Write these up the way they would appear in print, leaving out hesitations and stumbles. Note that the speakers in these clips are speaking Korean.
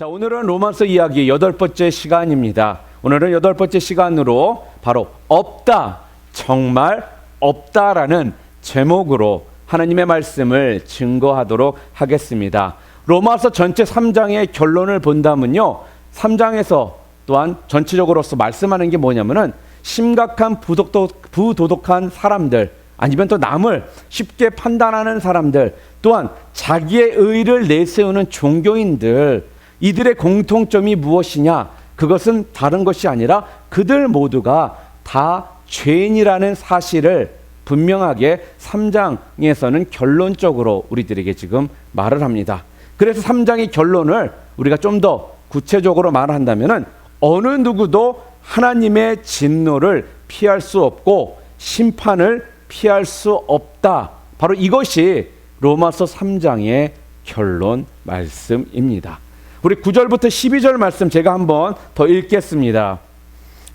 자, 오늘은 로마서 이야기 8번째 시간입니다. 오늘은 8번째 시간으로 바로 없다, 정말 없다라는 제목으로 하나님의 말씀을 증거하도록 하겠습니다. 로마서 전체 3장의 결론을 본다면요, 3장에서 또한 전체적으로서 말씀하는 게 뭐냐면은 심각한 부도덕한 사람들, 아니면 또 남을 쉽게 판단하는 사람들, 또한 자기의 의를 내세우는 종교인들, 이들의 공통점이 무엇이냐? 그것은 다른 것이 아니라 그들 모두가 다 죄인이라는 사실을 분명하게 3장에서는 결론적으로 우리들에게 지금 말을 합니다. 그래서 3장의 결론을 우리가 좀 더 구체적으로 말한다면은 어느 누구도 하나님의 진노를 피할 수 없고 심판을 피할 수 없다. 바로 이것이 로마서 3장의 결론 말씀입니다. 우리 9절부터 12절 말씀 제가 한번 더 읽겠습니다.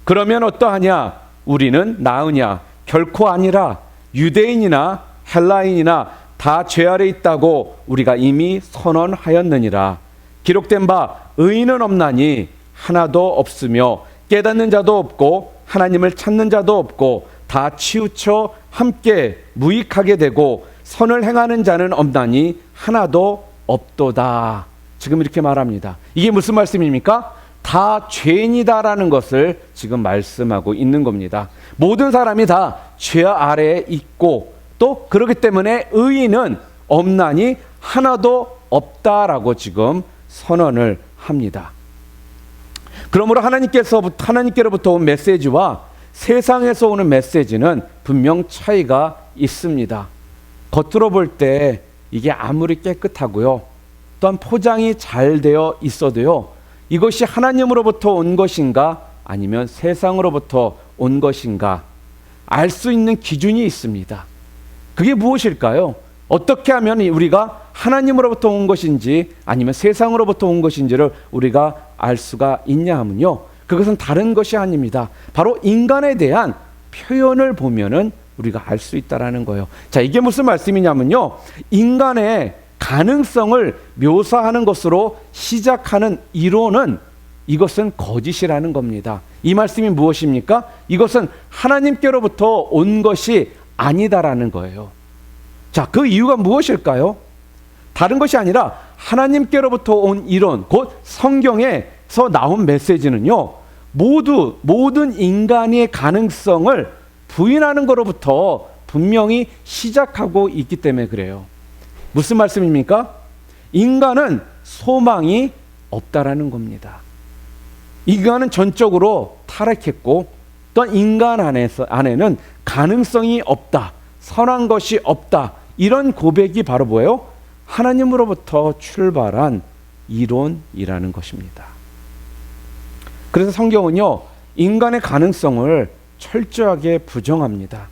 그러면 어떠하냐? 우리는 나으냐? 결코 아니라. 유대인이나 헬라인이나 다 죄 아래 있다고 우리가 이미 선언하였느니라. 기록된 바 의인은 없나니 하나도 없으며 깨닫는 자도 없고 하나님을 찾는 자도 없고 다 치우쳐 함께 무익하게 되고 선을 행하는 자는 없나니 하나도 없도다. 지금 이렇게 말합니다. 이게 무슨 말씀입니까? 다 죄인이다라는 것을 지금 말씀하고 있는 겁니다. 모든 사람이 다 죄 아래에 있고 또 그렇기 때문에 의인은 없나니 하나도 없다라고 지금 선언을 합니다. 그러므로 하나님께로부터 온 메시지와 세상에서 오는 메시지는 분명 차이가 있습니다. 겉으로 볼 때 이게 아무리 깨끗하고요, 또한 포장이 잘 되어 있어도요, 이것이 하나님으로부터 온 것인가 아니면 세상으로부터 온 것인가 알 수 있는 기준이 있습니다. 그게 무엇일까요? 어떻게 하면 우리가 하나님으로부터 온 것인지 아니면 세상으로부터 온 것인지를 우리가 알 수가 있냐 하면요, 그것은 다른 것이 아닙니다. 바로 인간에 대한 표현을 보면은 우리가 알 수 있다라는 거예요. 자, 이게 무슨 말씀이냐면요, 인간의 가능성을 묘사하는 것으로 시작하는 이론은 이것은 거짓이라는 겁니다. 이 말씀이 무엇입니까? 이것은 하나님께로부터 온 것이 아니다라는 거예요. 자, 그 이유가 무엇일까요? 다른 것이 아니라 하나님께로부터 온 이론, 곧 성경에서 나온 메시지는요, 모든 인간의 가능성을 부인하는 것으로부터 분명히 시작하고 있기 때문에 그래요. 무슨 말씀입니까? 인간은 소망이 없다라는 겁니다. 인간은 전적으로 타락했고 또한 인간 안에는 가능성이 없다, 선한 것이 없다, 이런 고백이 바로 뭐예요? 하나님으로부터 출발한 이론이라는 것입니다. 그래서 성경은요, 인간의 가능성을 철저하게 부정합니다.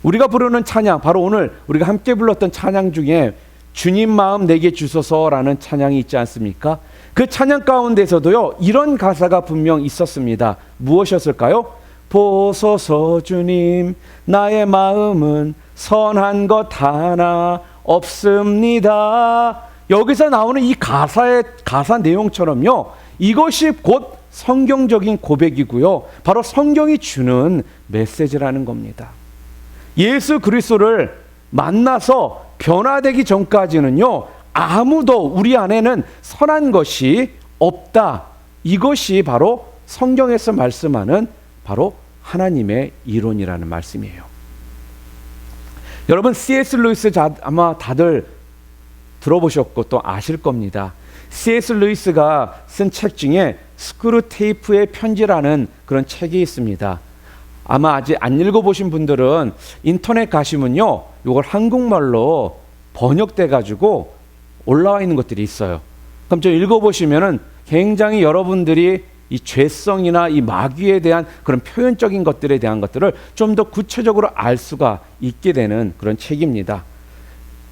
우리가 부르는 찬양, 바로 오늘 우리가 함께 불렀던 찬양 중에 주님 마음 내게 주소서라는 찬양이 있지 않습니까? 그 찬양 가운데서도요, 이런 가사가 분명 있었습니다. 무엇이었을까요? 보소서 주님, 나의 마음은 선한 것 하나 없습니다. 여기서 나오는 이 가사 내용처럼요, 이것이 곧 성경적인 고백이고요, 바로 성경이 주는 메시지라는 겁니다. 예수 그리스도를 만나서 변화되기 전까지는요, 아무도 우리 안에는 선한 것이 없다. 이것이 바로 성경에서 말씀하는 바로 하나님의 이론이라는 말씀이에요. 여러분, C.S. 루이스 아마 다들 들어보셨고 또 아실 겁니다. C.S. 루이스가 쓴 책 중에 스크루테이프의 편지라는 그런 책이 있습니다. 아마 아직 안 읽어보신 분들은 인터넷 가시면요, 이걸 한국말로 번역돼 가지고 올라와 있는 것들이 있어요. 그럼 좀 읽어보시면은 굉장히 여러분들이 이 죄성이나 이 마귀에 대한 그런 표현적인 것들에 대한 것들을 좀 더 구체적으로 알 수가 있게 되는 그런 책입니다.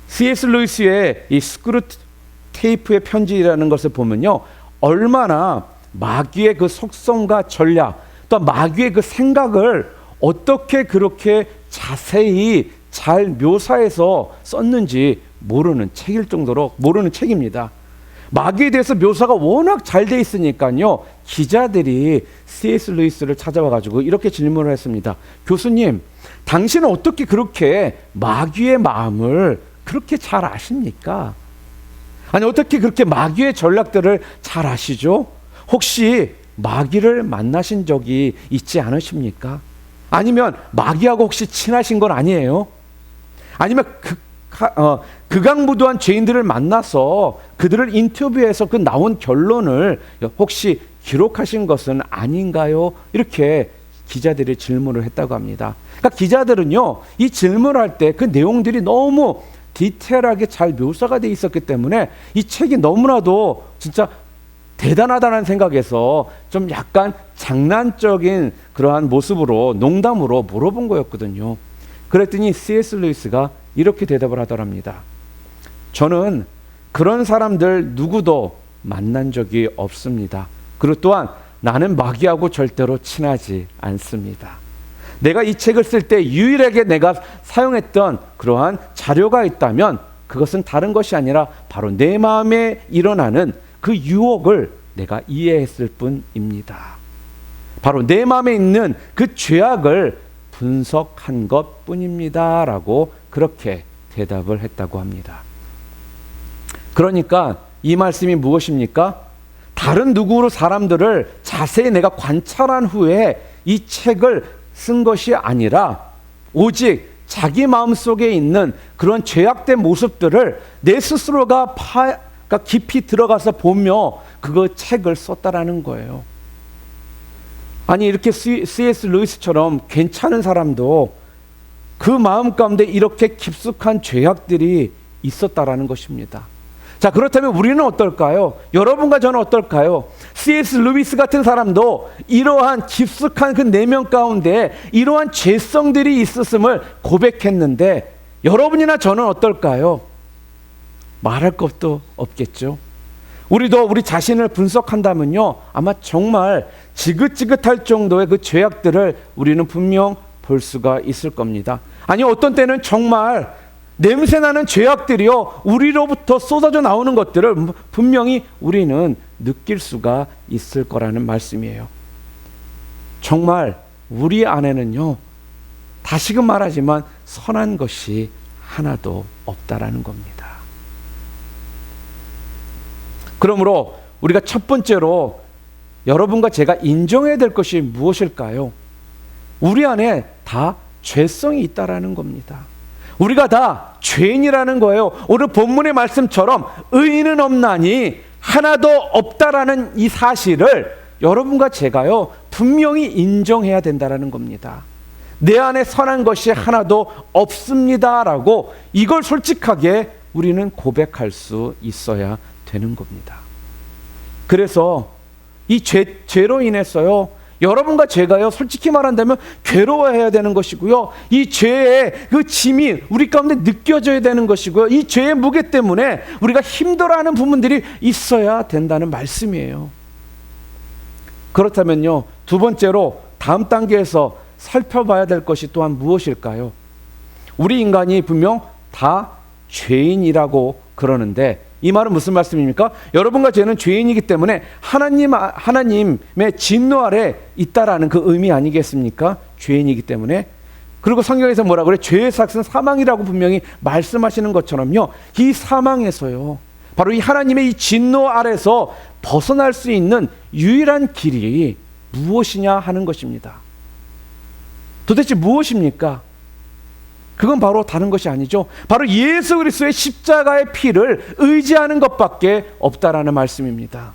C.S. 루이스의 이 스크루테이프의 편지라는 것을 보면요, 얼마나 마귀의 그 속성과 전략, 또 마귀의 그 생각을 어떻게 그렇게 자세히 잘 묘사해서 썼는지 모르는 책일 정도로 모르는 책입니다. 마귀에 대해서 묘사가 워낙 잘 돼 있으니까요. 기자들이 C.S. 루이스를 찾아와가지고 이렇게 질문을 했습니다. 교수님, 당신은 어떻게 그렇게 마귀의 마음을 그렇게 잘 아십니까? 아니, 어떻게 그렇게 마귀의 전략들을 잘 아시죠? 혹시 마귀를 만나신 적이 있지 않으십니까? 아니면 마귀하고 혹시 친하신 건 아니에요? 아니면 극악무도한 죄인들을 만나서 그들을 인터뷰해서 그 나온 결론을 혹시 기록하신 것은 아닌가요? 이렇게 기자들이 질문을 했다고 합니다. 그러니까 기자들은요, 이 질문을 할 때 그 내용들이 너무 디테일하게 잘 묘사가 돼 있었기 때문에 이 책이 너무나도 진짜 대단하다는 생각에서 좀 약간 장난적인 그러한 모습으로 농담으로 물어본 거였거든요. 그랬더니 C.S. 루이스가 이렇게 대답을 하더랍니다. 저는 그런 사람들 누구도 만난 적이 없습니다. 그리고 또한 나는 마귀하고 절대로 친하지 않습니다. 내가 이 책을 쓸 때 유일하게 내가 사용했던 그러한 자료가 있다면 그것은 다른 것이 아니라 바로 내 마음에 일어나는 그 유혹을 내가 이해했을 뿐입니다. 바로 내 마음에 있는 그 죄악을 분석한 것 뿐입니다. 라고 그렇게 대답을 했다고 합니다. 그러니까 이 말씀이 무엇입니까? 다른 누구로 사람들을 자세히 내가 관찰한 후에 이 책을 쓴 것이 아니라 오직 자기 마음속에 있는 그런 죄악된 모습들을 내 스스로가 깊이 들어가서 보며 그 책을 썼다라는 거예요. 아니, 이렇게 C.S. 루이스처럼 괜찮은 사람도 그 마음 가운데 이렇게 깊숙한 죄악들이 있었다라는 것입니다. 자, 그렇다면 우리는 어떨까요? 여러분과 저는 어떨까요? C.S. 루이스 같은 사람도 이러한 깊숙한 그 내면 가운데 이러한 죄성들이 있었음을 고백했는데 여러분이나 저는 어떨까요? 말할 것도 없겠죠. 우리도 우리 자신을 분석한다면요, 아마 정말 지긋지긋할 정도의 그 죄악들을 우리는 분명 볼 수가 있을 겁니다. 아니, 어떤 때는 정말 냄새나는 죄악들이요, 우리로부터 쏟아져 나오는 것들을 분명히 우리는 느낄 수가 있을 거라는 말씀이에요. 정말 우리 안에는요, 다시금 말하지만 선한 것이 하나도 없다라는 겁니다. 그러므로 우리가 첫 번째로 여러분과 제가 인정해야 될 것이 무엇일까요? 우리 안에 다 죄성이 있다라는 겁니다. 우리가 다 죄인이라는 거예요. 오늘 본문의 말씀처럼 의인은 없나니 하나도 없다라는 이 사실을 여러분과 제가요, 분명히 인정해야 된다라는 겁니다. 내 안에 선한 것이 하나도 없습니다라고 이걸 솔직하게 우리는 고백할 수 있어야 되는 겁니다. 그래서 이 죄로 인해서요, 여러분과 제가요, 솔직히 말한다면 괴로워해야 되는 것이고요, 이 죄의 그 짐이 우리 가운데 느껴져야 되는 것이고요, 이 죄의 무게 때문에 우리가 힘들어하는 부분들이 있어야 된다는 말씀이에요. 그렇다면요, 두 번째로 다음 단계에서 살펴봐야 될 것이 또한 무엇일까요? 우리 인간이 분명 다 죄인이라고 그러는데 이 말은 무슨 말씀입니까? 여러분과 저는 죄인이기 때문에 하나님의 진노 아래 있다라는 그 의미 아니겠습니까? 죄인이기 때문에. 그리고 성경에서 뭐라 그래? 죄의 삭은 사망이라고 분명히 말씀하시는 것처럼요, 이 사망에서요, 바로 이 하나님의 이 진노 아래서 벗어날 수 있는 유일한 길이 무엇이냐 하는 것입니다. 도대체 무엇입니까? 그건 바로 다른 것이 아니죠. 바로 예수 그리스도의 십자가의 피를 의지하는 것밖에 없다라는 말씀입니다.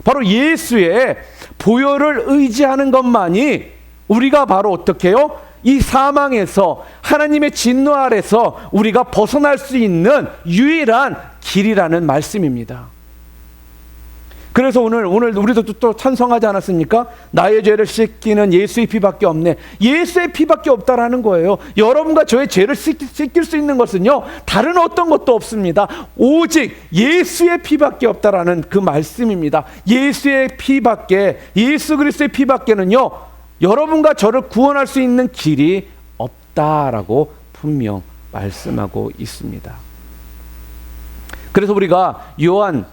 바로 예수의 보혈을 의지하는 것만이 우리가 바로 어떻게 해요? 이 사망에서 하나님의 진노 아래서 우리가 벗어날 수 있는 유일한 길이라는 말씀입니다. 그래서 오늘 우리도 또 찬송하지 않았습니까? 나의 죄를 씻기는 예수의 피밖에 없네. 예수의 피밖에 없다라는 거예요. 여러분과 저의 죄를 씻길 수 있는 것은요, 다른 어떤 것도 없습니다. 오직 예수의 피밖에 없다라는 그 말씀입니다. 예수의 피밖에, 예수 그리스도의 피밖에는요, 여러분과 저를 구원할 수 있는 길이 없다라고 분명 말씀하고 있습니다. 그래서 우리가 요한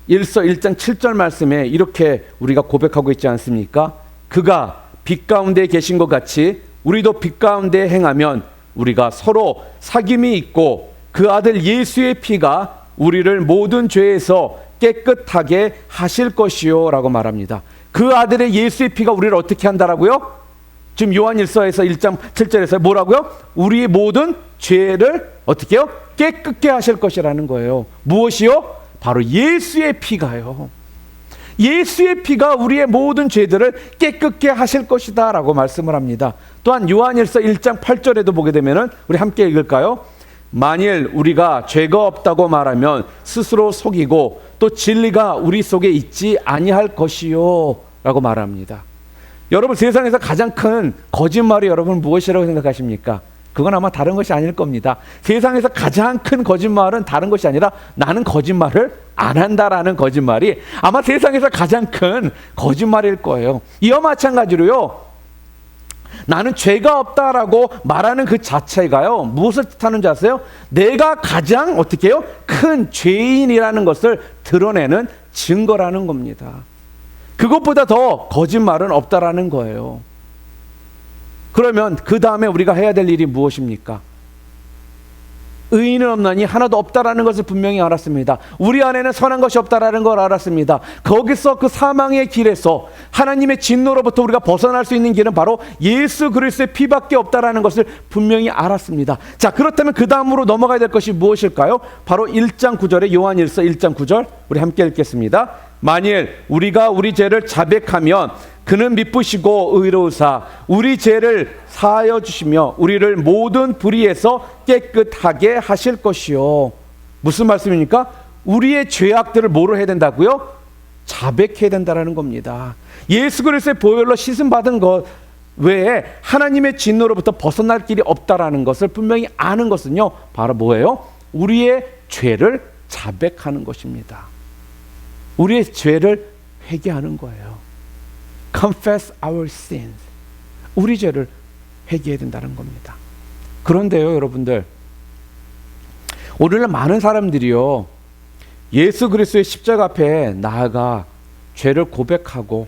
일서 1장 7절 말씀에 이렇게 우리가 고백하고 있지 않습니까? 그가 빛 가운데 계신 것 같이 우리도 빛 가운데 행하면 우리가 서로 사귐이 있고 그 아들 예수의 피가 우리를 모든 죄에서 깨끗하게 하실 것이요 라고 말합니다. 그 아들의 예수의 피가 우리를 어떻게 한다라고요? 지금 요한일서에서 1장 7절에서 뭐라고요? 우리의 모든 죄를 어떻게 해요? 깨끗게 하실 것이라는 거예요. 무엇이요? 바로 예수의 피가요. 예수의 피가 우리의 모든 죄들을 깨끗게 하실 것이다 라고 말씀을 합니다. 또한 요한일서 1장 8절에도 보게 되면 우리 함께 읽을까요? 만일 우리가 죄가 없다고 말하면 스스로 속이고 또 진리가 우리 속에 있지 아니할 것이요 라고 말합니다. 여러분, 세상에서 가장 큰 거짓말이 여러분 무엇이라고 생각하십니까? 그건 아마 다른 것이 아닐 겁니다. 세상에서 가장 큰 거짓말은 다른 것이 아니라 나는 거짓말을 안 한다라는 거짓말이 아마 세상에서 가장 큰 거짓말일 거예요. 이와 마찬가지로요, 나는 죄가 없다라고 말하는 그 자체가요, 무엇을 뜻하는지 아세요? 내가 가장 어떻게 해요? 큰 죄인이라는 것을 드러내는 증거라는 겁니다. 그것보다 더 거짓말은 없다라는 거예요. 그러면 그 다음에 우리가 해야 될 일이 무엇입니까? 의인은 없나니 하나도 없다라는 것을 분명히 알았습니다. 우리 안에는 선한 것이 없다라는 걸 알았습니다. 거기서 그 사망의 길에서 하나님의 진노로부터 우리가 벗어날 수 있는 길은 바로 예수 그리스도의 피밖에 없다라는 것을 분명히 알았습니다. 자, 그렇다면 그 다음으로 넘어가야 될 것이 무엇일까요? 바로 1장 9절에 요한일서 1장 9절 우리 함께 읽겠습니다. 만일 우리가 우리 죄를 자백하면 그는 미쁘시고 의로우사 우리 죄를 사하여 주시며 우리를 모든 불의에서 깨끗하게 하실 것이요. 무슨 말씀입니까? 우리의 죄악들을 뭐로 해야 된다고요? 자백해야 된다는 겁니다. 예수 그리스도의 보혈로 씻음 받은 것 외에 하나님의 진노로부터 벗어날 길이 없다라는 것을 분명히 아는 것은요, 바로 뭐예요? 우리의 죄를 자백하는 것입니다. 우리의 죄를 회개하는 거예요. Confess our sins. 우리 죄를 회개해야 된다는 겁니다. 그런데요, 여러분들, 오늘날 많은 사람들이요, 예수 그리스도의 십자가 앞에 나아가 죄를 고백하고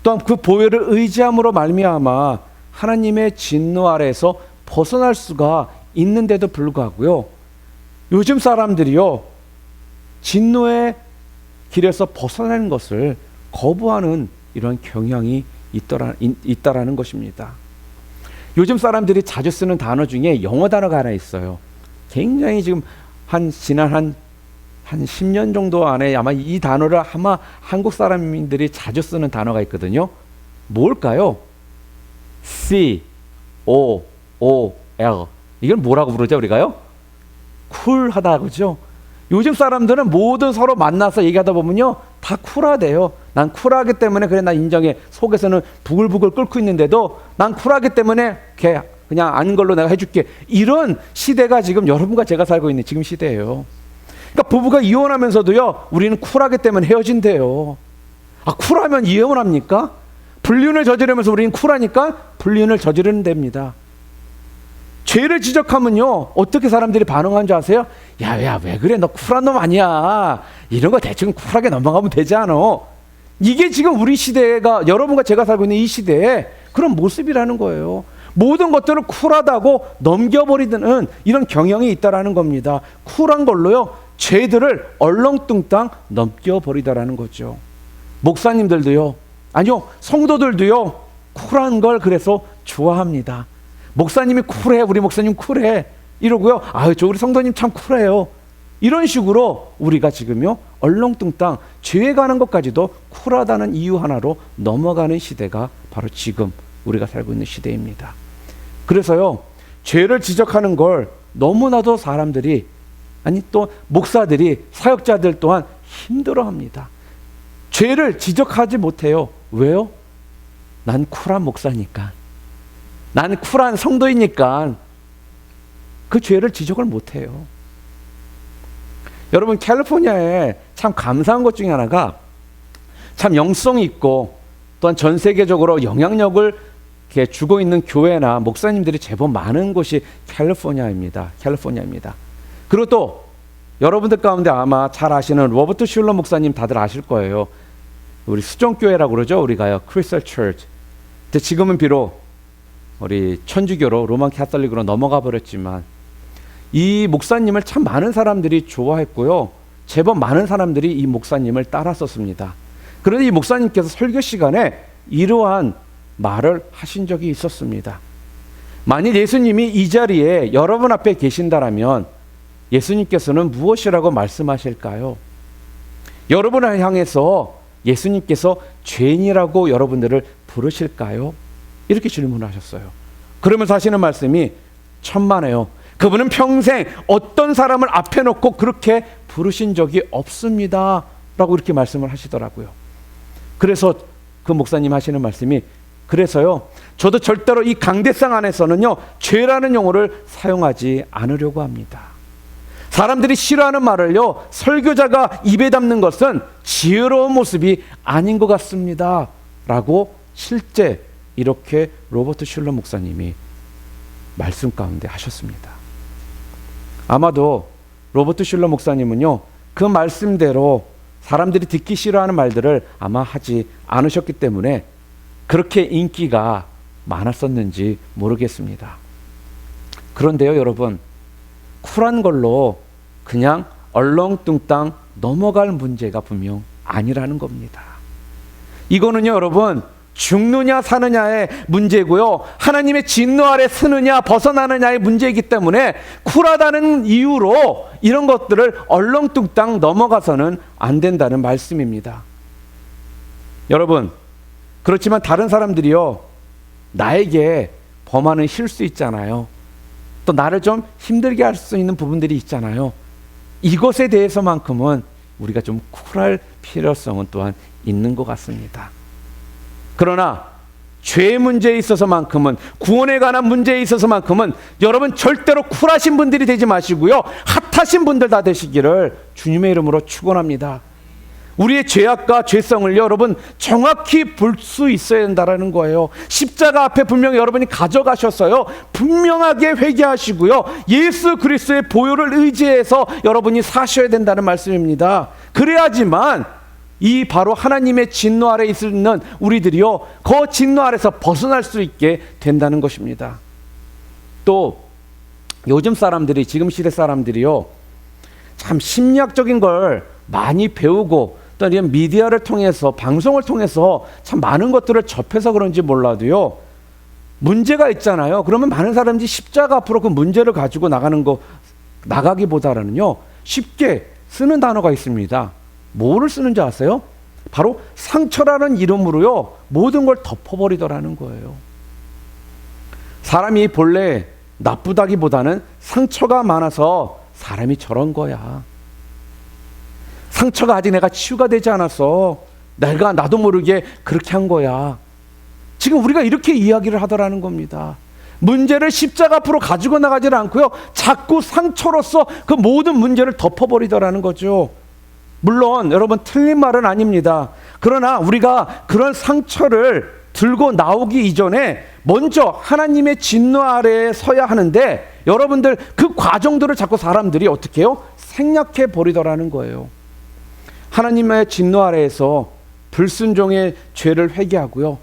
또한 그 보혈을 의지함으로 말미암아 하나님의 진노 아래에서 벗어날 수가 있는데도 불구하고요, 요즘 사람들이요, 진노의 길에서 벗어나는 것을 거부하는 이런 경향이 있다라는 것입니다. 요즘 사람들이 자주 쓰는 단어 중에 영어 단어가 하나 있어요. 굉장히 지금 지난 한 10년 정도 안에 아마 이 단어를 아마 한국 사람들이 자주 쓰는 단어가 있거든요. 뭘까요? C-O-O-L. 이걸 뭐라고 부르죠, 우리가요? 쿨하다, 그죠? 요즘 사람들은 모든 서로 만나서 얘기하다 보면요, 다 쿨하대요. 난 쿨하기 때문에 그래, 나 인정해. 속에서는 부글부글 끓고 있는데도 난 쿨하기 때문에 그냥 아는 걸로 내가 해줄게. 이런 시대가 지금 여러분과 제가 살고 있는 지금 시대예요. 그러니까 부부가 이혼하면서도요, 우리는 쿨하기 때문에 헤어진대요. 아, 쿨하면 이혼을 합니까? 불륜을 저지르면서 우리는 쿨하니까 불륜을 저지르는 됩니다. 죄를 지적하면요, 어떻게 사람들이 반응하는 줄 아세요? 야, 왜 그래? 너 쿨한 놈 아니야. 이런 거 대충 쿨하게 넘어가면 되지 않아? 이게 지금 우리 시대가, 여러분과 제가 살고 있는 이 시대의 그런 모습이라는 거예요. 모든 것들을 쿨하다고 넘겨버리는 이런 경향이 있다라는 겁니다. 쿨한 걸로요, 죄들을 얼렁뚱땅 넘겨버리다라는 거죠. 목사님들도요, 아니요, 성도들도요, 쿨한 걸 그래서 좋아합니다. 목사님이 쿨해, 우리 목사님 쿨해 이러고요, 아유, 저 우리 성도님 참 쿨해요. 이런 식으로 우리가 지금요, 얼렁뚱땅 죄에 가는 것까지도 쿨하다는 이유 하나로 넘어가는 시대가 바로 지금 우리가 살고 있는 시대입니다. 그래서요, 죄를 지적하는 걸 너무나도 사람들이, 아니 또 목사들이, 사역자들 또한 힘들어합니다. 죄를 지적하지 못해요. 왜요? 난 쿨한 목사니까, 난 쿨한 성도이니까 그 죄를 지적을 못해요. 여러분, 캘리포니아에 참 감사한 것 중에 하나가 참 영성이 있고 또한 전 세계적으로 영향력을 이렇게 주고 있는 교회나 목사님들이 제법 많은 곳이 캘리포니아입니다. 그리고 또 여러분들 가운데 아마 잘 아시는 로버트 슐러 목사님 다들 아실 거예요. 우리 수종교회라고 그러죠. 우리가요. 크리스탈 처치. 근데 지금은 비록 우리 천주교로 로만 캐톨릭으로 넘어가 버렸지만 이 목사님을 참 많은 사람들이 좋아했고요. 제법 많은 사람들이 이 목사님을 따랐었습니다. 그런데 이 목사님께서 설교 시간에 이러한 말을 하신 적이 있었습니다. 만일 예수님이 이 자리에 여러분 앞에 계신다라면 예수님께서는 무엇이라고 말씀하실까요? 여러분을 향해서 예수님께서 죄인이라고 여러분들을 부르실까요? 이렇게 질문하셨어요. 그러면서 하시는 말씀이 천만에요. 그분은 평생 어떤 사람을 앞에 놓고 그렇게 부르신 적이 없습니다. 라고 이렇게 말씀을 하시더라고요. 그래서 그 목사님 하시는 말씀이 그래서요. 저도 절대로 이 강대상 안에서는요. 죄라는 용어를 사용하지 않으려고 합니다. 사람들이 싫어하는 말을요. 설교자가 입에 담는 것은 지혜로운 모습이 아닌 것 같습니다. 라고 실제 이렇게 로버트 슐러 목사님이 말씀 가운데 하셨습니다. 아마도 로버트 슐러 목사님은요. 그 말씀대로 사람들이 듣기 싫어하는 말들을 아마 하지 않으셨기 때문에 그렇게 인기가 많았었는지 모르겠습니다. 그런데요, 여러분, 쿨한 걸로 그냥 얼렁뚱땅 넘어갈 문제가 분명 아니라는 겁니다. 이거는요, 여러분, 죽느냐 사느냐의 문제고요. 하나님의 진노 아래 서느냐 벗어나느냐의 문제이기 때문에 쿨하다는 이유로 이런 것들을 얼렁뚱땅 넘어가서는 안 된다는 말씀입니다. 여러분, 그렇지만 다른 사람들이요. 나에게 범하는 실수 있잖아요. 또 나를 좀 힘들게 할 수 있는 부분들이 있잖아요. 이것에 대해서만큼은 우리가 좀 쿨할 필요성은 또한 있는 것 같습니다. 그러나 죄 문제에 있어서만큼은 구원에 관한 문제에 있어서만큼은 여러분 절대로 쿨하신 분들이 되지 마시고요. 핫하신 분들 다 되시기를 주님의 이름으로 축원합니다. 우리의 죄악과 죄성을 여러분 정확히 볼 수 있어야 된다는 거예요. 십자가 앞에 분명히 여러분이 가져가셨어요. 분명하게 회개하시고요. 예수 그리스도의 보혈을 의지해서 여러분이 사셔야 된다는 말씀입니다. 그래야지만 이 바로 하나님의 진노 아래 있는 우리들이요. 그 진노 아래서 벗어날 수 있게 된다는 것입니다. 또 요즘 사람들이 지금 시대 사람들이요. 참 심리학적인 걸 많이 배우고 또 이런 미디어를 통해서 방송을 통해서 참 많은 것들을 접해서 그런지 몰라도요. 문제가 있잖아요. 그러면 많은 사람들이 십자가 앞으로 그 문제를 가지고 나가기보다는요. 쉽게 쓰는 단어가 있습니다. 뭐를 쓰는지 아세요? 바로 상처라는 이름으로요. 모든 걸 덮어버리더라는 거예요. 사람이 본래 나쁘다기보다는 상처가 많아서 사람이 저런 거야. 상처가 아직 내가 치유가 되지 않아서 내가 나도 모르게 그렇게 한 거야. 지금 우리가 이렇게 이야기를 하더라는 겁니다. 문제를 십자가 앞으로 가지고 나가지 않고요. 자꾸 상처로서 그 모든 문제를 덮어버리더라는 거죠. 물론 여러분 틀린 말은 아닙니다. 그러나 우리가 그런 상처를 들고 나오기 이전에 먼저 하나님의 진노 아래에 서야 하는데 여러분들 그 과정들을 자꾸 사람들이 어떻게 해요? 생략해 버리더라는 거예요. 하나님의 진노 아래에서 불순종의 죄를 회개하고요.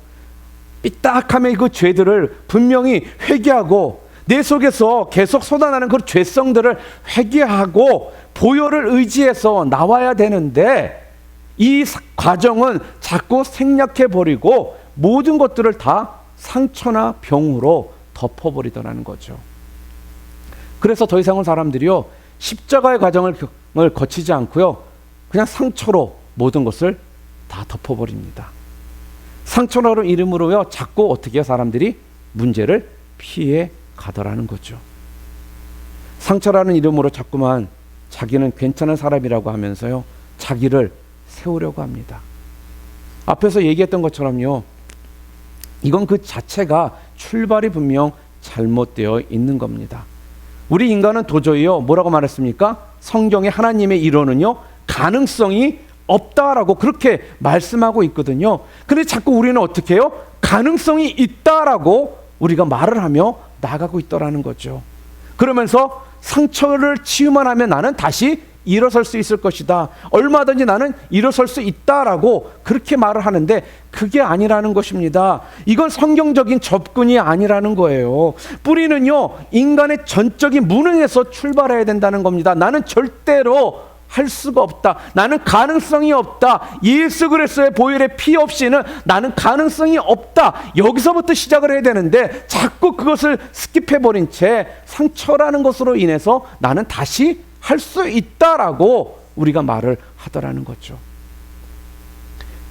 삐딱하면 그 죄들을 분명히 회개하고 내 속에서 계속 쏟아나는 그 죄성들을 회개하고 보혈을 의지해서 나와야 되는데 이 과정은 자꾸 생략해 버리고 모든 것들을 다 상처나 병으로 덮어버리더라는 거죠. 그래서 더 이상은 사람들이요. 십자가의 과정을 거치지 않고요. 그냥 상처로 모든 것을 다 덮어버립니다. 상처라는 이름으로요. 자꾸 어떻게 해요? 사람들이 문제를 피해 가더라는 거죠. 상처라는 이름으로 자꾸만 자기는 괜찮은 사람이라고 하면서요. 자기를 세우려고 합니다. 앞에서 얘기했던 것처럼요. 이건 그 자체가 출발이 분명 잘못되어 있는 겁니다. 우리 인간은 도저히요. 뭐라고 말했습니까? 성경의 하나님의 이론은요. 가능성이 없다라고 그렇게 말씀하고 있거든요. 근데 자꾸 우리는 어떻게 해요? 가능성이 있다라고 우리가 말을 하며 나가고 있더라는 거죠. 그러면서 상처를 치유만 하면 나는 다시 일어설 수 있을 것이다. 얼마든지 나는 일어설 수 있다라고 그렇게 말을 하는데 그게 아니라는 것입니다. 이건 성경적인 접근이 아니라는 거예요. 뿌리는요, 인간의 전적인 무능에서 출발해야 된다는 겁니다. 나는 절대로 할 수가 없다. 나는 가능성이 없다. 예수 그리스도의 보혈의 피 없이는 나는 가능성이 없다. 여기서부터 시작을 해야 되는데 자꾸 그것을 스킵해버린 채 상처라는 것으로 인해서 나는 다시 할 수 있다라고 우리가 말을 하더라는 거죠.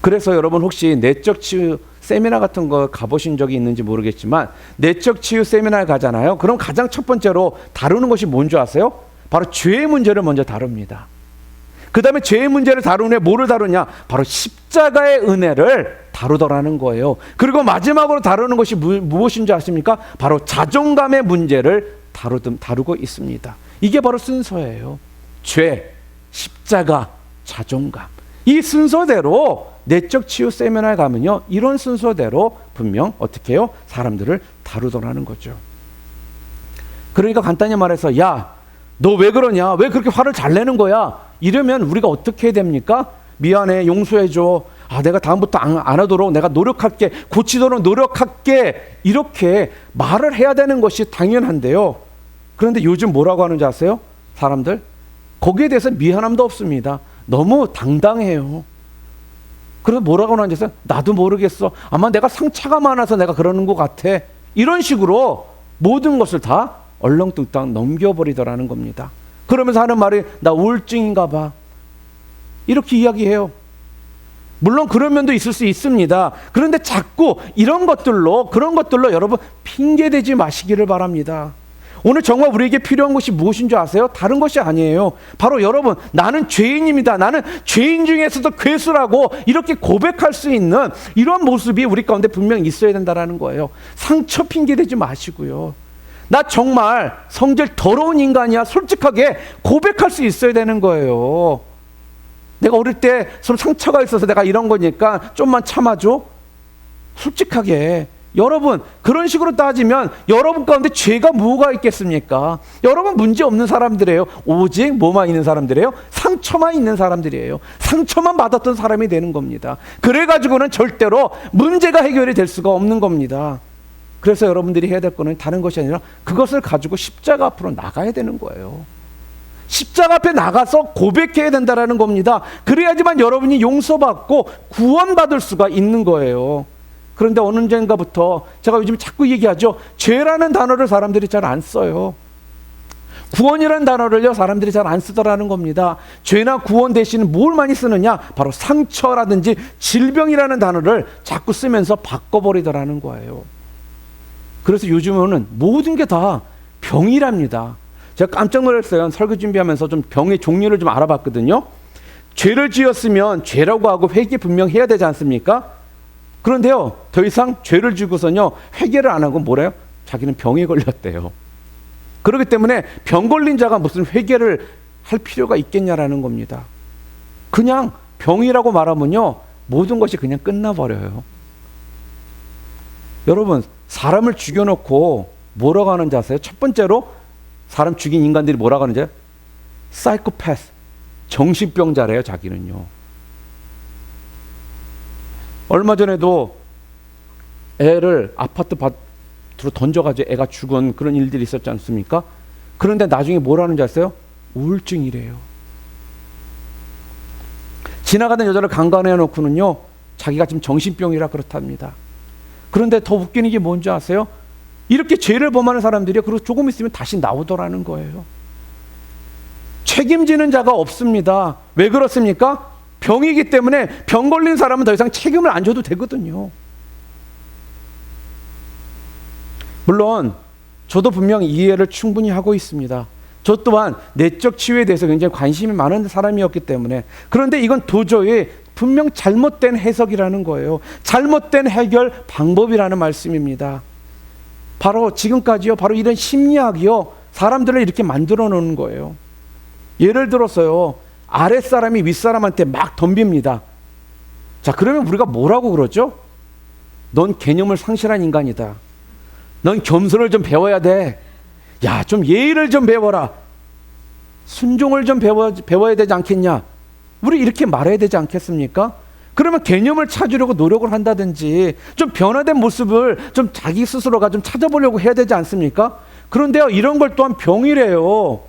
그래서 여러분 혹시 내적 치유 세미나 같은 거 가보신 적이 있는지 모르겠지만 내적 치유 세미나를 가잖아요. 그럼 가장 첫 번째로 다루는 것이 뭔지 아세요? 바로 죄의 문제를 먼저 다룹니다. 그 다음에 죄의 문제를 다루는 애 뭐를 다루냐? 바로 십자가의 은혜를 다루더라는 거예요. 그리고 마지막으로 다루는 것이 무엇인지 아십니까? 바로 자존감의 문제를 다루고 있습니다. 이게 바로 순서예요. 죄, 십자가, 자존감. 이 순서대로 내적 치유 세미나에 가면요, 이런 순서대로 분명 어떻게 해요? 사람들을 다루더라는 거죠. 그러니까 간단히 말해서 야, 너 왜 그러냐? 왜 그렇게 화를 잘 내는 거야? 이러면 우리가 어떻게 해야 됩니까? 미안해, 용서해줘. 내가 다음부터 안 하도록 내가 노력할게, 고치도록 노력할게. 이렇게 말을 해야 되는 것이 당연한데요. 그런데 요즘 뭐라고 하는지 아세요? 사람들 거기에 대해서 미안함도 없습니다. 너무 당당해요. 그래서 뭐라고 하는지 아세요? 나도 모르겠어. 아마 내가 상처가 많아서 내가 그러는 것 같아. 이런 식으로 모든 것을 다 얼렁뚱땅 넘겨버리더라는 겁니다. 그러면서 하는 말이 나 우울증인가 봐. 이렇게 이야기해요. 물론 그런 면도 있을 수 있습니다. 그런데 자꾸 이런 것들로 그런 것들로 여러분 핑계대지 마시기를 바랍니다. 오늘 정말 우리에게 필요한 것이 무엇인 줄 아세요? 다른 것이 아니에요. 바로 여러분, 나는 죄인입니다. 나는 죄인 중에서도 괴수라고 이렇게 고백할 수 있는 이런 모습이 우리 가운데 분명히 있어야 된다는 거예요. 상처 핑계대지 마시고요. 나 정말 성질 더러운 인간이야. 솔직하게 고백할 수 있어야 되는 거예요. 내가 어릴 때 서로 상처가 있어서 내가 이런 거니까 좀만 참아줘. 솔직하게. 여러분, 그런 식으로 따지면 여러분 가운데 죄가 뭐가 있겠습니까? 여러분 문제 없는 사람들이에요. 오직 뭐만 있는 사람들이에요? 상처만 있는 사람들이에요. 상처만 받았던 사람이 되는 겁니다. 그래가지고는 절대로 문제가 해결이 될 수가 없는 겁니다. 그래서 여러분들이 해야 될 거는 다른 것이 아니라 그것을 가지고 십자가 앞으로 나가야 되는 거예요. 십자가 앞에 나가서 고백해야 된다는 겁니다. 그래야지만 여러분이 용서받고 구원받을 수가 있는 거예요. 그런데 어느 언젠가부터 제가 요즘 자꾸 얘기하죠. 죄라는 단어를 사람들이 잘 안 써요. 구원이라는 단어를요, 사람들이 잘 안 쓰더라는 겁니다. 죄나 구원 대신 뭘 많이 쓰느냐? 바로 상처라든지 질병이라는 단어를 자꾸 쓰면서 바꿔버리더라는 거예요. 그래서 요즘은 모든 게 다 병이랍니다. 제가 깜짝 놀랐어요. 설교 준비하면서 좀 병의 종류를 좀 알아봤거든요. 죄를 지었으면 죄라고 하고 회개 분명해야 되지 않습니까? 그런데요, 더 이상 죄를 지고서는요, 회개를 안 하고 뭐래요? 자기는 병에 걸렸대요. 그렇기 때문에 병 걸린 자가 무슨 회개를 할 필요가 있겠냐라는 겁니다. 그냥 병이라고 말하면요, 모든 것이 그냥 끝나버려요. 여러분, 사람을 죽여놓고 뭐라고 하는지 아세요? 첫 번째로 사람 죽인 인간들이 뭐라고 하는지 아세요? 사이코패스, 정신병자래요, 자기는요. 얼마 전에도 애를 아파트 밭으로 던져가지고 애가 죽은 그런 일들이 있었지 않습니까? 그런데 나중에 뭐라는지 아세요? 우울증이래요. 지나가던 여자를 강간해 놓고는요, 자기가 지금 정신병이라 그렇답니다. 그런데 더 웃기는 게 뭔지 아세요? 이렇게 죄를 범하는 사람들이 그리고 조금 있으면 다시 나오더라는 거예요. 책임지는 자가 없습니다. 왜 그렇습니까? 병이기 때문에 병 걸린 사람은 더 이상 책임을 안 져도 되거든요. 물론 저도 분명 이해를 충분히 하고 있습니다. 저 또한 내적 치유에 대해서 굉장히 관심이 많은 사람이었기 때문에. 그런데 이건 도저히 분명 잘못된 해석이라는 거예요. 잘못된 해결 방법이라는 말씀입니다. 바로 지금까지요, 바로 이런 심리학이요, 사람들을 이렇게 만들어 놓는 거예요. 예를 들어서요, 아랫사람이 윗사람한테 막 덤빕니다. 자, 그러면 우리가 뭐라고 그러죠? 넌 개념을 상실한 인간이다. 넌 겸손을 좀 배워야 돼. 야, 좀 예의를 좀 배워라. 순종을 좀 배워야 되지 않겠냐? 우리 이렇게 말해야 되지 않겠습니까? 그러면 개념을 찾으려고 노력을 한다든지 좀 변화된 모습을 좀 자기 스스로가 좀 찾아보려고 해야 되지 않습니까? 그런데요, 이런 걸 또한 병이래요.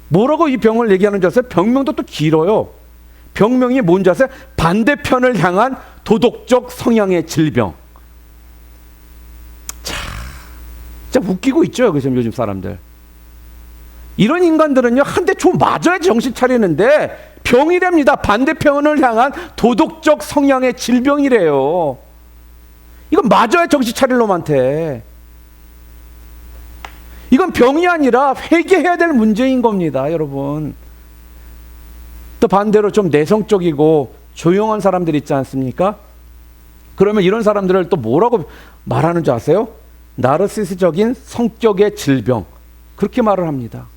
뭐라고 이 병을 얘기하는 줄 아세요? 병명도 또 길어요. 병명이 뭔지 아세요? 반대편을 향한 도덕적 성향의 질병. 자, 진짜 웃기고 있죠, 요즘 사람들. 이런 인간들은요, 한 대 좀 맞아야 정신 차리는데 병이랍니다. 반대편을 향한 도덕적 성향의 질병이래요. 이건 맞아야 정신 차릴 놈한테. 이건 병이 아니라 회개해야 될 문제인 겁니다, 여러분. 또 반대로 좀 내성적이고 조용한 사람들 있지 않습니까? 그러면 이런 사람들을 또 뭐라고 말하는 줄 아세요? 나르시스적인 성격의 질병. 그렇게 말을 합니다.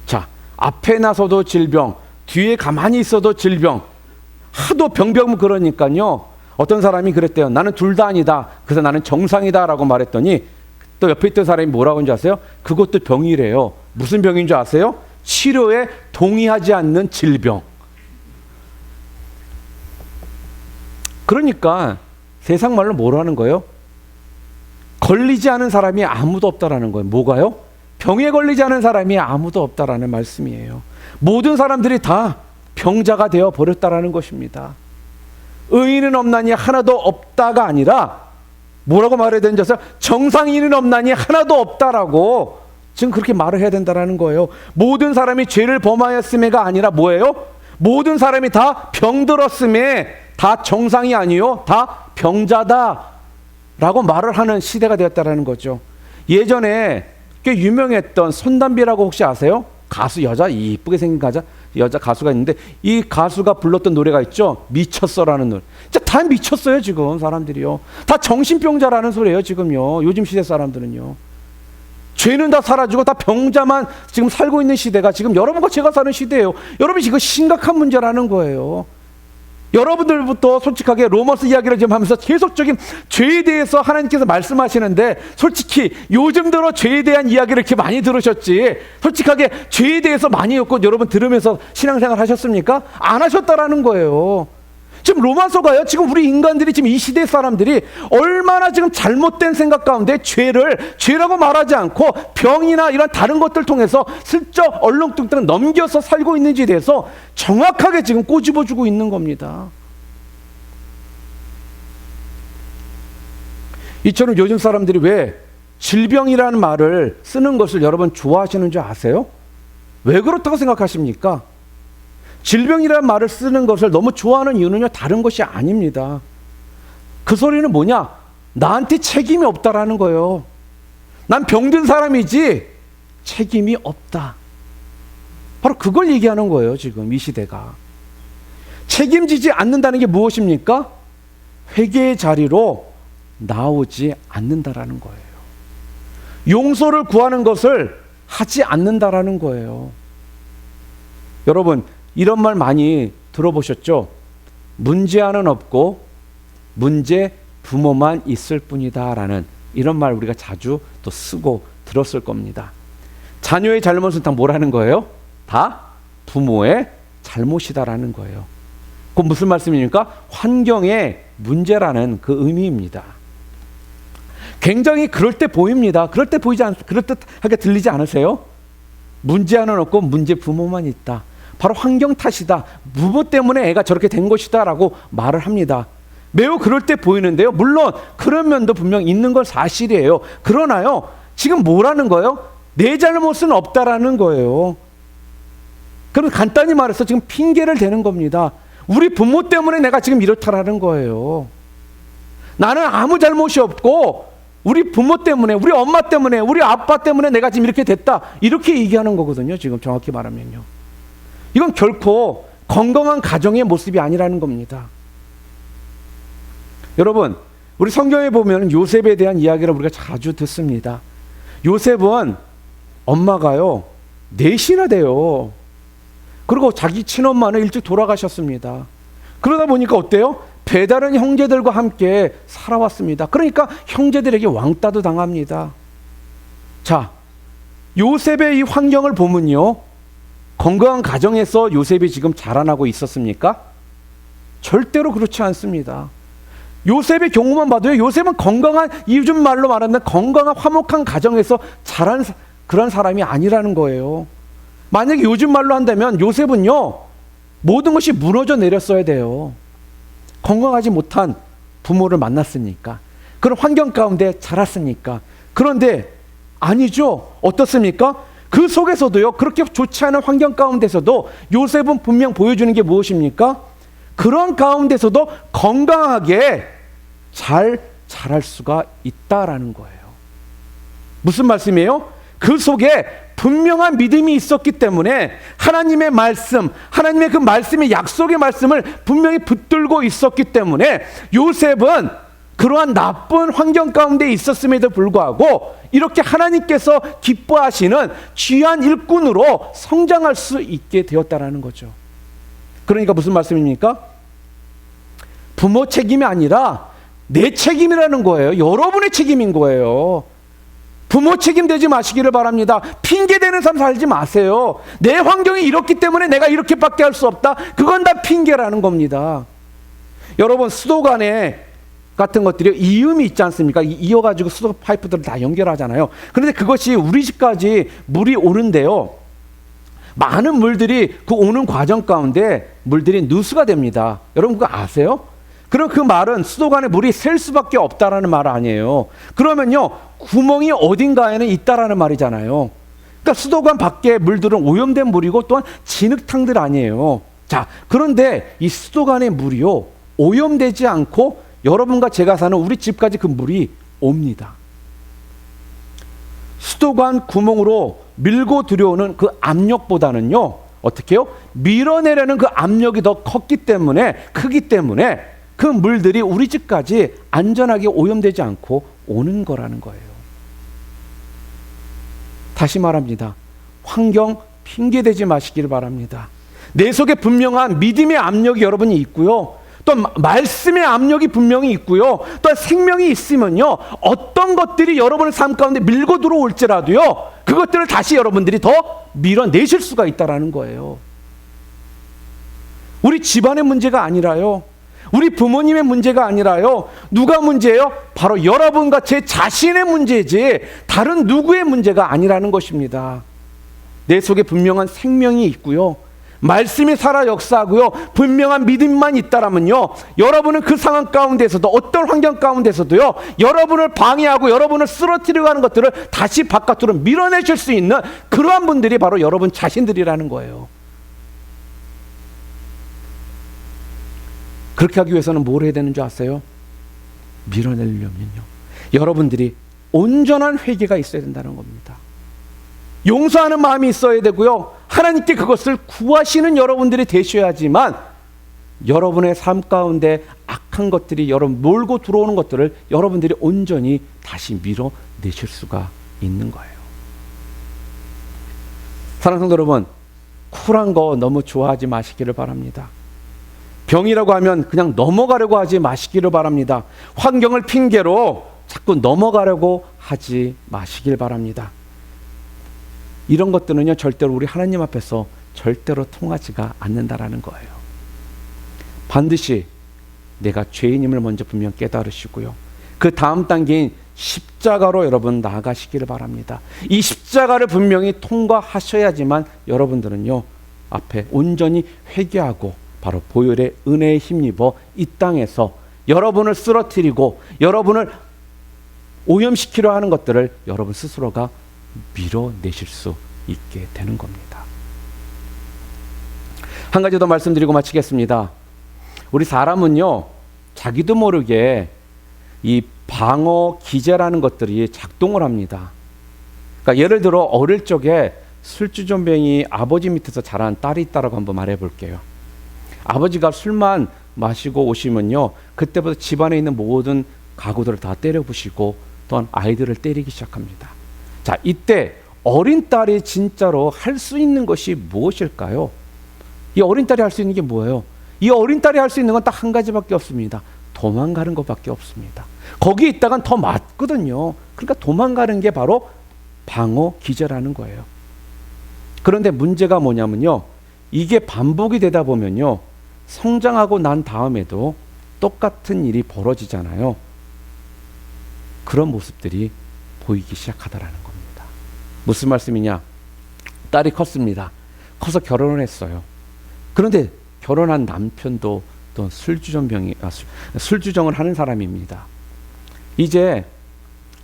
자, 앞에 나서도 질병, 뒤에 가만히 있어도 질병. 하도 병병 그러니까요. 어떤 사람이 그랬대요. 나는 둘 다 아니다. 그래서 나는 정상이다 라고 말했더니 또 옆에 있던 사람이 뭐라고 하는지 아세요? 그것도 병이래요. 무슨 병인 줄 아세요? 치료에 동의하지 않는 질병. 그러니까 세상 말로 뭐라는 거예요? 걸리지 않은 사람이 아무도 없다라는 거예요. 뭐가요? 병에 걸리지 않은 사람이 아무도 없다라는 말씀이에요. 모든 사람들이 다 병자가 되어 버렸다라는 것입니다. 의인은 없나니 하나도 없다가 아니라 뭐라고 말해야 되는지 아세요? 정상인은 없나니 하나도 없다라고 지금 그렇게 말을 해야 된다라는 거예요. 모든 사람이 죄를 범하였음에가 아니라 뭐예요? 모든 사람이 다 병들었음에 다 정상이 아니요, 다 병자다라고 말을 하는 시대가 되었다라는 거죠. 예전에 꽤 유명했던 손담비라고 혹시 아세요? 가수, 여자, 이쁘게 생긴 여자 가수가 있는데 이 가수가 불렀던 노래가 있죠. 미쳤어라는 노래. 진짜 다 미쳤어요, 지금 사람들이요. 다 정신병자라는 소리예요, 지금요. 요즘 시대 사람들은요. 죄는 다 사라지고 다 병자만 지금 살고 있는 시대가 지금 여러분과 제가 사는 시대예요. 여러분, 이거 심각한 문제라는 거예요. 여러분들부터 솔직하게 로마서 이야기를 좀 하면서 계속적인 죄에 대해서 하나님께서 말씀하시는데 솔직히 요즘 들어 죄에 대한 이야기를 이렇게 많이 들으셨지 솔직하게 죄에 대해서 많이 여러분 들으면서 신앙생활 하셨습니까? 안 하셨다라는 거예요. 지금 로마서가요, 지금 우리 인간들이 지금 이 시대 사람들이 얼마나 지금 잘못된 생각 가운데 죄를 죄라고 말하지 않고 병이나 이런 다른 것들 통해서 슬쩍 얼렁뚱땅 넘겨서 살고 있는지에 대해서 정확하게 지금 꼬집어주고 있는 겁니다. 이처럼 요즘 사람들이 왜 질병이라는 말을 쓰는 것을 여러분 좋아하시는 줄 아세요? 왜 그렇다고 생각하십니까? 질병이라는 말을 쓰는 것을 너무 좋아하는 이유는요, 다른 것이 아닙니다. 그 소리는 뭐냐? 나한테 책임이 없다라는 거예요. 난 병든 사람이지 책임이 없다. 바로 그걸 얘기하는 거예요, 지금 이 시대가. 책임지지 않는다는 게 무엇입니까? 회개의 자리로 나오지 않는다라는 거예요. 용서를 구하는 것을 하지 않는다라는 거예요. 여러분, 이런 말 많이 들어보셨죠? 문제아는 없고 문제 부모만 있을 뿐이다 라는 이런 말 우리가 자주 또 쓰고 들었을 겁니다. 자녀의 잘못은 다 뭐라는 거예요? 다 부모의 잘못이다라는 거예요. 그건 무슨 말씀입니까? 환경의 문제라는 그 의미입니다. 굉장히 그럴 때 보입니다. 그럴 때 그럴듯하게 들리지 않으세요? 문제아는 없고 문제 부모만 있다. 바로 환경 탓이다. 부모 때문에 애가 저렇게 된 것이다 라고 말을 합니다. 매우 그럴 때 보이는데요. 물론 그런 면도 분명 있는 건 사실이에요. 그러나요, 지금 뭐라는 거예요? 내 잘못은 없다라는 거예요. 그럼 간단히 말해서 지금 핑계를 대는 겁니다. 우리 부모 때문에 내가 지금 이렇다라는 거예요. 나는 아무 잘못이 없고 우리 부모 때문에, 우리 엄마 때문에, 우리 아빠 때문에 내가 지금 이렇게 됐다. 이렇게 얘기하는 거거든요, 지금 정확히 말하면요. 이건 결코 건강한 가정의 모습이 아니라는 겁니다. 여러분, 우리 성경에 보면 요셉에 대한 이야기를 우리가 자주 듣습니다. 요셉은 엄마가요, 넷이나 돼요. 그리고 자기 친엄마는 일찍 돌아가셨습니다. 그러다 보니까 어때요? 배다른 형제들과 함께 살아왔습니다. 그러니까 형제들에게 왕따도 당합니다. 자, 요셉의 이 환경을 보면요, 건강한 가정에서 요셉이 지금 자라나고 있었습니까? 절대로 그렇지 않습니다. 요셉의 경우만 봐도요, 요셉은 건강한, 요즘 말로 말하는 건강한 화목한 가정에서 자란 그런 사람이 아니라는 거예요. 만약에 요즘 말로 한다면 요셉은요, 모든 것이 무너져 내렸어야 돼요. 건강하지 못한 부모를 만났으니까, 그런 환경 가운데 자랐으니까. 그런데 아니죠. 어떻습니까? 그 속에서도요, 그렇게 좋지 않은 환경 가운데서도 요셉은 분명 보여주는 게 무엇입니까? 그런 가운데서도 건강하게 잘 자랄 수가 있다라는 거예요. 무슨 말씀이에요? 그 속에 분명한 믿음이 있었기 때문에 하나님의 말씀, 하나님의 그 말씀의 약속의 말씀을 분명히 붙들고 있었기 때문에 요셉은 그러한 나쁜 환경 가운데 있었음에도 불구하고 이렇게 하나님께서 기뻐하시는 귀한 일꾼으로 성장할 수 있게 되었다라는 거죠. 그러니까 무슨 말씀입니까? 부모 책임이 아니라 내 책임이라는 거예요. 여러분의 책임인 거예요. 부모 책임되지 마시기를 바랍니다. 핑계대는 삶 살지 마세요. 내 환경이 이렇기 때문에 내가 이렇게밖에 할 수 없다. 그건 다 핑계라는 겁니다. 여러분, 수도관에 같은 것들이 이음이 있지 않습니까? 이어가지고 수도 파이프들을 다 연결하잖아요. 그런데 그것이 우리 집까지 물이 오는데요, 많은 물들이 그 오는 과정 가운데 물들이 누수가 됩니다. 여러분 그거 아세요? 그럼 그 말은 수도관에 물이 셀 수밖에 없다라는 말 아니에요. 그러면요, 구멍이 어딘가에는 있다라는 말이잖아요. 그러니까 수도관 밖에 물들은 오염된 물이고 또한 진흙탕들 아니에요. 자, 그런데 이 수도관의 물이요, 오염되지 않고 여러분과 제가 사는 우리 집까지 그 물이 옵니다. 수도관 구멍으로 밀고 들여오는 그 압력보다는요, 어떻게 해요? 밀어내려는 그 압력이 더 크기 때문에 그 물들이 우리 집까지 안전하게 오염되지 않고 오는 거라는 거예요. 다시 말합니다. 환경 핑계대지 마시길 바랍니다. 내 속에 분명한 믿음의 압력이 여러분이 있고요, 또 말씀의 압력이 분명히 있고요, 또 생명이 있으면요, 어떤 것들이 여러분의 삶 가운데 밀고 들어올지라도요, 그것들을 다시 여러분들이 더 밀어내실 수가 있다라는 거예요. 우리 집안의 문제가 아니라요, 우리 부모님의 문제가 아니라요, 누가 문제예요? 바로 여러분과 제 자신의 문제지 다른 누구의 문제가 아니라는 것입니다. 내 속에 분명한 생명이 있고요, 말씀이 살아 역사하고요, 분명한 믿음만 있다라면요, 여러분은 그 상황 가운데서도, 어떤 환경 가운데서도요, 여러분을 방해하고 여러분을 쓰러뜨리고 하는 것들을 다시 바깥으로 밀어내실 수 있는 그러한 분들이 바로 여러분 자신들이라는 거예요. 그렇게 하기 위해서는 뭘 해야 되는 줄 아세요? 밀어내려면요, 여러분들이 온전한 회개가 있어야 된다는 겁니다. 용서하는 마음이 있어야 되고요, 하나님께 그것을 구하시는 여러분들이 되셔야지만 여러분의 삶 가운데 악한 것들이 여러분 몰고 들어오는 것들을 여러분들이 온전히 다시 밀어내실 수가 있는 거예요. 사랑하는 성도 여러분, 쿨한 거 너무 좋아하지 마시기를 바랍니다. 병이라고 하면 그냥 넘어가려고 하지 마시기를 바랍니다. 환경을 핑계로 자꾸 넘어가려고 하지 마시길 바랍니다. 이런 것들은요, 절대로 우리 하나님 앞에서 절대로 통하지가 않는다라는 거예요. 반드시 내가 죄인임을 먼저 분명 깨달으시고요, 그 다음 단계인 십자가로 여러분 나아가시기를 바랍니다. 이 십자가를 분명히 통과하셔야지만 여러분들은요, 앞에 온전히 회개하고 바로 보혈의 은혜에 힘입어 이 땅에서 여러분을 쓰러뜨리고 여러분을 오염시키려 하는 것들을 여러분 스스로가 밀어내실 수 있게 되는 겁니다. 한 가지 더 말씀드리고 마치겠습니다. 우리 사람은요, 자기도 모르게 이 방어 기제라는 것들이 작동을 합니다. 그러니까 예를 들어 어릴 적에 술주정뱅이 아버지 밑에서 자란 딸이 있다라고 한번 말해 볼게요. 아버지가 술만 마시고 오시면요, 그때부터 집안에 있는 모든 가구들을 다 때려 부시고 또한 아이들을 때리기 시작합니다. 자, 이때 어린 딸이 진짜로 할 수 있는 것이 무엇일까요? 이 어린 딸이 할 수 있는 게 뭐예요? 이 어린 딸이 할 수 있는 건 딱 한 가지밖에 없습니다. 도망가는 것밖에 없습니다. 거기 있다간 더 맞거든요. 그러니까 도망가는 게 바로 방어 기제라는 거예요. 그런데 문제가 뭐냐면요, 이게 반복이 되다 보면요, 성장하고 난 다음에도 똑같은 일이 벌어지잖아요. 그런 모습들이 보이기 시작하더라는 겁니다. 무슨 말씀이냐? 딸이 컸습니다. 커서 결혼을 했어요. 그런데 결혼한 남편도 또 술주정을 하는 사람입니다. 이제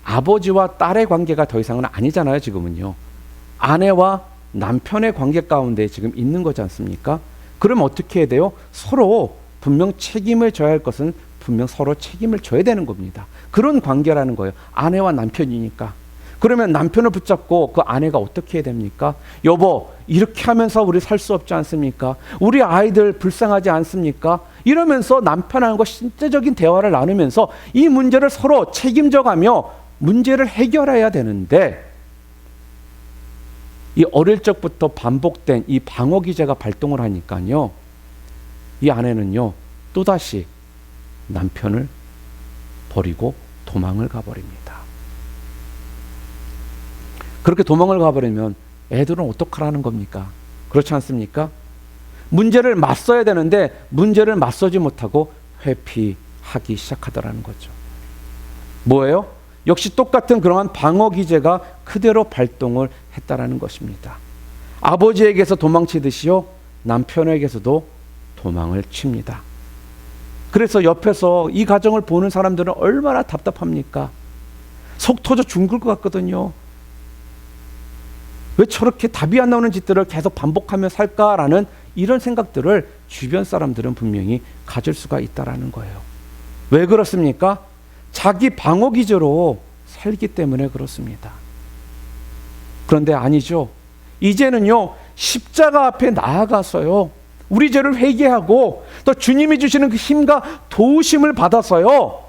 아버지와 딸의 관계가 더 이상은 아니잖아요, 지금은요. 아내와 남편의 관계 가운데 지금 있는 거지 않습니까? 그럼 어떻게 해야 돼요? 서로 분명 책임을 져야 할 것은 분명 서로 책임을 져야 되는 겁니다. 그런 관계라는 거예요. 아내와 남편이니까. 그러면 남편을 붙잡고 그 아내가 어떻게 해야 됩니까? 여보, 이렇게 하면서 우리 살 수 없지 않습니까? 우리 아이들 불쌍하지 않습니까? 이러면서 남편하고 신체적인 대화를 나누면서 이 문제를 서로 책임져가며 문제를 해결해야 되는데, 이 어릴 적부터 반복된 이 방어 기제가 발동을 하니까요, 이 아내는요 또다시 남편을 버리고 도망을 가버립니다. 그렇게 도망을 가버리면 애들은 어떡하라는 겁니까? 그렇지 않습니까? 문제를 맞서야 되는데 문제를 맞서지 못하고 회피하기 시작하더라는 거죠. 뭐예요? 역시 똑같은 그러한 방어 기제가 그대로 발동을 했다라는 것입니다. 아버지에게서 도망치듯이요, 남편에게서도 도망을 칩니다. 그래서 옆에서 이 가정을 보는 사람들은 얼마나 답답합니까? 속 터져 죽을 것 같거든요. 왜 저렇게 답이 안 나오는 짓들을 계속 반복하며 살까라는 이런 생각들을 주변 사람들은 분명히 가질 수가 있다라는 거예요. 왜 그렇습니까? 자기 방어 기제로 살기 때문에 그렇습니다. 그런데 아니죠. 이제는요, 십자가 앞에 나아가서요, 우리 죄를 회개하고 또 주님이 주시는 그 힘과 도우심을 받아서요,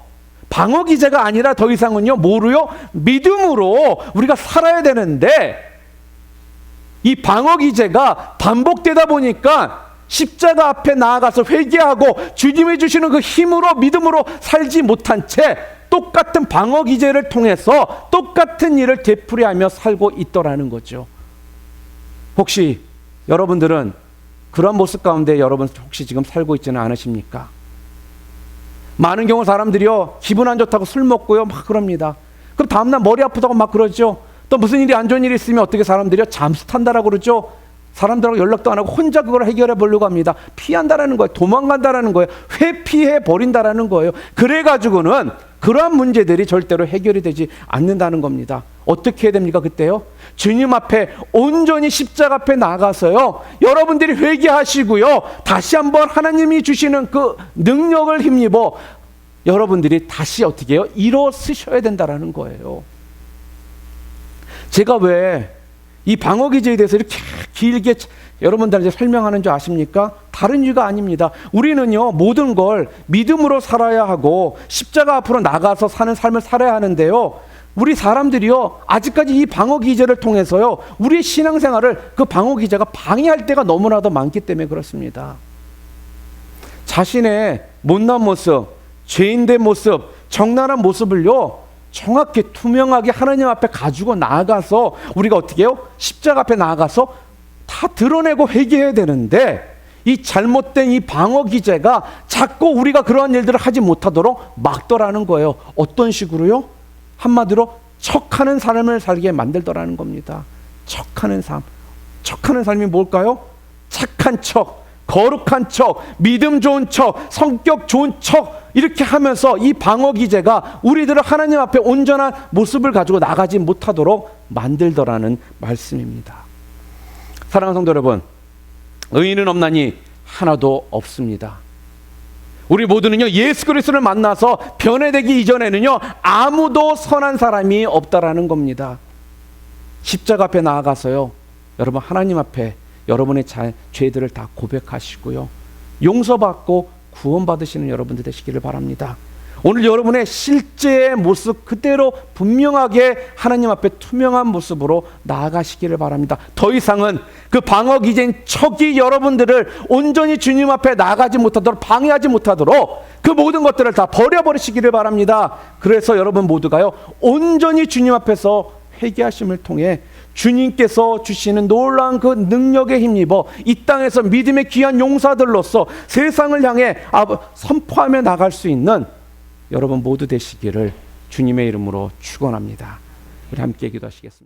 방어 기제가 아니라 더 이상은요, 뭐로요? 믿음으로 우리가 살아야 되는데, 이 방어 기제가 반복되다 보니까 십자가 앞에 나아가서 회개하고 주님이 주시는 그 힘으로 믿음으로 살지 못한 채 똑같은 방어 기제를 통해서 똑같은 일을 되풀이하며 살고 있더라는 거죠. 혹시 여러분들은 그런 모습 가운데 여러분 혹시 지금 살고 있지는 않으십니까? 많은 경우 사람들이요, 기분 안 좋다고 술 먹고요 막 그럽니다. 그럼 다음날 머리 아프다고 막 그러죠. 또 무슨 일이 안 좋은 일이 있으면 어떻게 사람들이요, 잠수 탄다라고 그러죠. 사람들하고 연락도 안 하고 혼자 그걸 해결해 보려고 합니다. 피한다라는 거예요. 도망간다라는 거예요. 회피해 버린다라는 거예요. 그래가지고는 그러한 문제들이 절대로 해결이 되지 않는다는 겁니다. 어떻게 해야 됩니까? 그때요, 주님 앞에 온전히 십자가 앞에 나가서요, 여러분들이 회개하시고요, 다시 한번 하나님이 주시는 그 능력을 힘입어 여러분들이 다시 어떻게 해요? 일어서셔야 된다라는 거예요. 제가 왜 이 방어 기제에 대해서 이렇게 길게 여러분들한테 설명하는 줄 아십니까? 다른 이유가 아닙니다. 우리는요, 모든 걸 믿음으로 살아야 하고 십자가 앞으로 나가서 사는 삶을 살아야 하는데요, 우리 사람들이요, 아직까지 이 방어 기제를 통해서요, 우리의 신앙생활을 그 방어 기제가 방해할 때가 너무나도 많기 때문에 그렇습니다. 자신의 못난 모습, 죄인된 모습, 적나라한 모습을요, 정확히 투명하게 하나님 앞에 가지고 나아가서 우리가 어떻게 해요? 십자가 앞에 나아가서 다 드러내고 회개해야 되는데, 이 잘못된 이 방어 기제가 자꾸 우리가 그러한 일들을 하지 못하도록 막더라는 거예요. 어떤 식으로요? 한마디로 척하는 삶을 살게 만들더라는 겁니다. 척하는 삶. 척하는 삶이 뭘까요? 착한 척, 거룩한 척, 믿음 좋은 척, 성격 좋은 척, 이렇게 하면서 이 방어 기제가 우리들을 하나님 앞에 온전한 모습을 가지고 나가지 못하도록 만들더라는 말씀입니다. 사랑하는 성도 여러분, 의인은 없나니 하나도 없습니다. 우리 모두는요, 예수 그리스도를 만나서 변해되기 이전에는요, 아무도 선한 사람이 없다라는 겁니다. 십자가 앞에 나아가서요, 여러분 하나님 앞에 여러분의 죄들을 다 고백하시고요, 용서받고 구원받으시는 여러분들 되시기를 바랍니다. 오늘 여러분의 실제의 모습 그대로 분명하게 하나님 앞에 투명한 모습으로 나아가시기를 바랍니다. 더 이상은 그 방어 기제인 척이 여러분들을 온전히 주님 앞에 나아가지 못하도록, 방해하지 못하도록 그 모든 것들을 다 버려버리시기를 바랍니다. 그래서 여러분 모두가요, 온전히 주님 앞에서 회개하심을 통해 주님께서 주시는 놀라운 그 능력에 힘입어 이 땅에서 믿음의 귀한 용사들로서 세상을 향해 선포하며 나갈 수 있는 여러분 모두 되시기를 주님의 이름으로 축원합니다. 우리 함께 기도하시겠습니다.